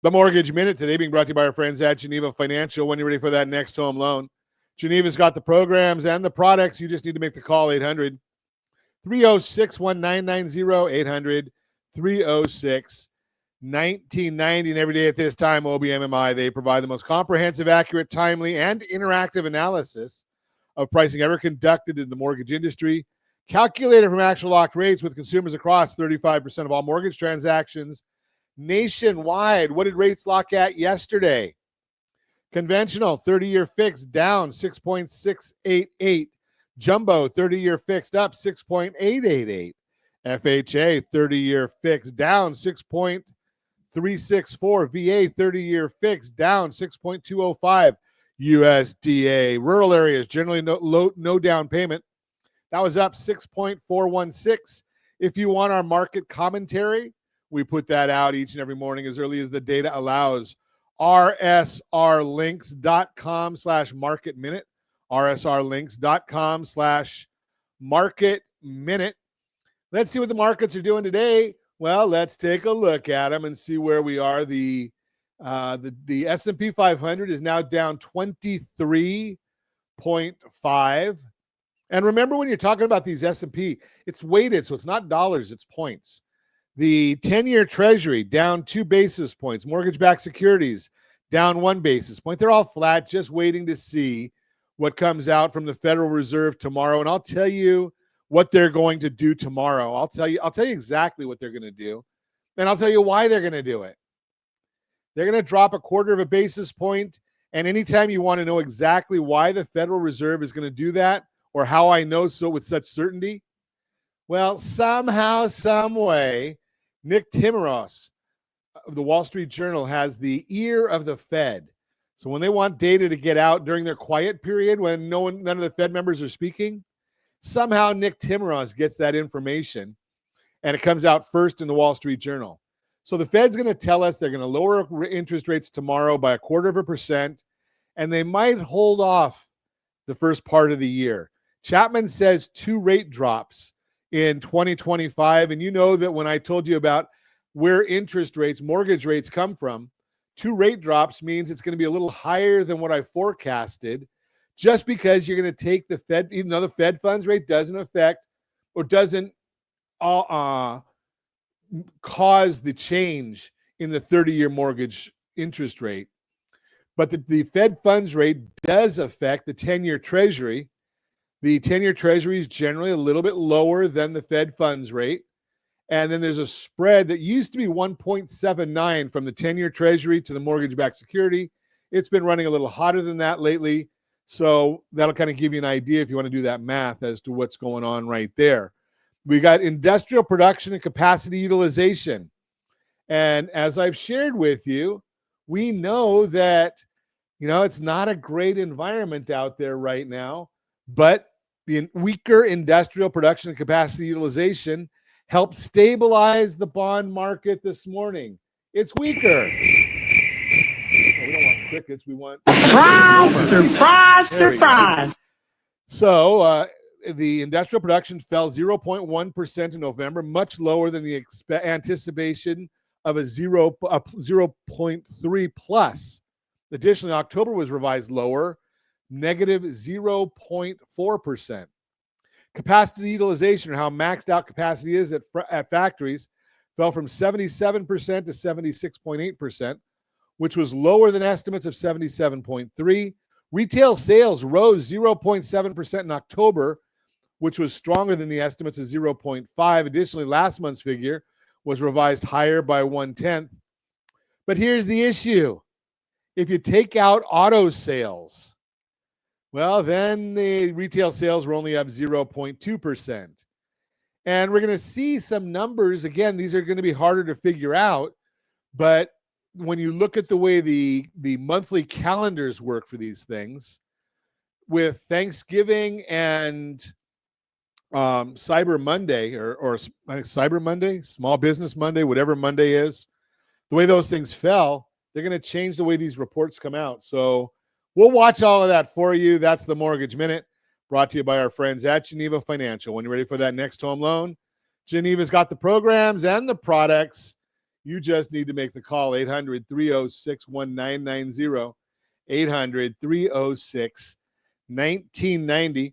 The Mortgage Minute today being brought to you by our friends at Geneva Financial. When you're ready for that next home loan, Geneva's got the programs and the products. You just need to make the call, 800-306-1990, 800-306-1990. And every day at this time, OBMMI, they provide the most comprehensive, accurate, timely, and interactive analysis of pricing ever conducted in the mortgage industry, calculated from actual locked rates with consumers across 35% of all mortgage transactions nationwide. What did rates lock at yesterday? Conventional 30-year fixed down 6.688. Jumbo 30-year fixed up 6.888. FHA 30-year fixed down 6.364. VA 30-year fixed down 6.205. USDA rural areas generally no down payment. That was up 6.416. If you want our market commentary, we put that out each and every morning as early as the data allows. rsrlinks.com/market minute. rsrlinks.com/market minute. Let's see what the markets are doing today. Well, let's take a look at them and see where we are. The S&P 500 is now down 23.5. And remember, when you're talking about these S&P, it's weighted, so it's not dollars, it's points. The 10-year Treasury down 2 basis points. Mortgage-backed securities down 1 basis point. They're all flat, just waiting to see what comes out from the Federal Reserve tomorrow. And I'll tell you what they're going to do tomorrow. I'll tell you exactly what they're going to do, and I'll tell you why they're going to do it. They're going to drop 1/4 basis point, and anytime you want to know exactly why the Federal Reserve is going to do that, or how I know so with such certainty, well, somehow, some way, Nick Timiraos of the Wall Street Journal has the ear of the Fed. So when they want data to get out during their quiet period, when none of the Fed members are speaking, somehow Nick Timiraos gets that information, and it comes out first in the Wall Street Journal. So the Fed's going to tell us they're going to lower interest rates tomorrow by 1/4%, and they might hold off the first part of the year. Chapman says 2 rate drops in 2025. And you know that when I told you about where interest rates, mortgage rates come from, 2 rate drops means it's going to be a little higher than what I forecasted, just because you're going to take the Fed, even though the Fed funds rate doesn't affect or doesn't cause the change in the 30-year mortgage interest rate. But the Fed funds rate does affect the 10-year Treasury. The 10-year Treasury is generally a little bit lower than the Fed funds rate. And then there's a spread that used to be 1.79 from the 10-year Treasury to the mortgage-backed security. It's been running a little hotter than that lately. So that'll kind of give you an idea if you want to do that math as to what's going on right there. We got industrial production and capacity utilization. And as I've shared with you, we know that, it's not a great environment out there right now, but the weaker industrial production and capacity utilization helped stabilize the bond market this morning. It's weaker. We don't want crickets. We want surprise. So the industrial production fell 0.1% in November, much lower than the anticipation of a 0.3 plus. Additionally, October was revised lower, negative 0.4%. Capacity utilization, or how maxed out capacity is at factories, fell from 77% to 76.8%, which was lower than estimates of 77.3%. Retail sales rose 0.7% in October, which was stronger than the estimates of 0.5%. Additionally, last month's figure was revised higher by 1/10. But here's the issue. If you take out auto sales, well, then the retail sales were only up 0.2%. And we're going to see some numbers. Again, these are going to be harder to figure out. But when you look at the way the monthly calendars work for these things, with Thanksgiving and Cyber Monday or Cyber Monday, Small Business Monday, whatever Monday is, the way those things fell, they're going to change the way these reports come out. So we'll watch all of that for you. That's the Mortgage Minute, brought to you by our friends at Geneva Financial. When you're ready for that next home loan, Geneva's got the programs and the products. You just need to make the call, 800-306-1990, 800-306-1990.